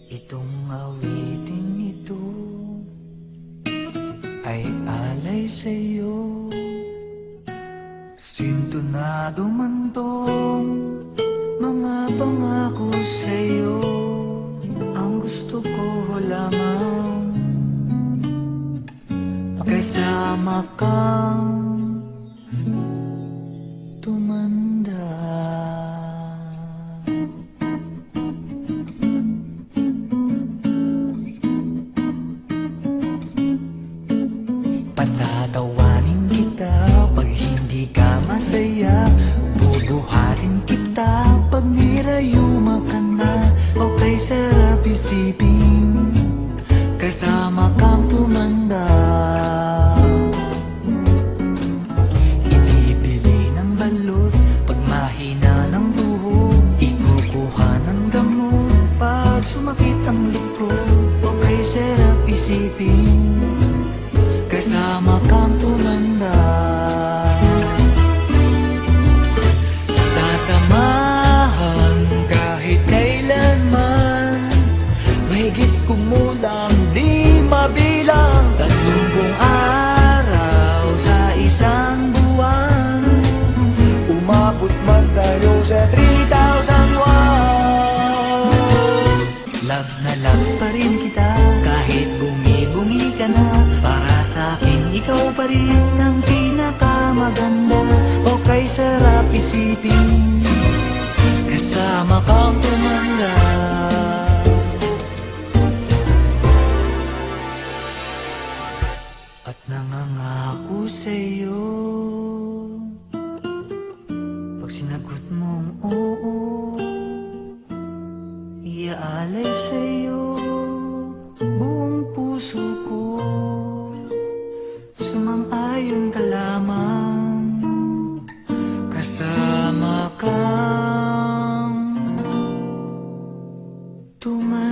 Itong awiting ito ay alay sa'yo. Sintonado man tong mga pangako sa'yo. Ang gusto ko lamang kasama kang tumanda. Patatawanin kita pag hindi ka masaya. Bubuhatin kita pag nirayuma ka na. Okay, sarap isipin kasama kang tumanda. Ibibili ng balot pag mahina ng buhok. Ikukuha ng gamot pag sumakit ang lukot. Okay, sarap isipin kasama kang tumanda. Sasamahan kahit kailanman, mahigit kumulang di mabilang. 30 araw sa isang buwan, umabot man tayo sa 3,001. Loves na loves pa rin kita kahit bumi-bumi ka na. Para sa'kin ikaw pa rin ang pinakamaganda. Okay, sarap isipin kasama kang tumanda. At nangangako sa'yo pag sinagot mong oo, iaalay sa'yo buong puso ko. Sumang-ayon ka lamang kasama kang tumanda.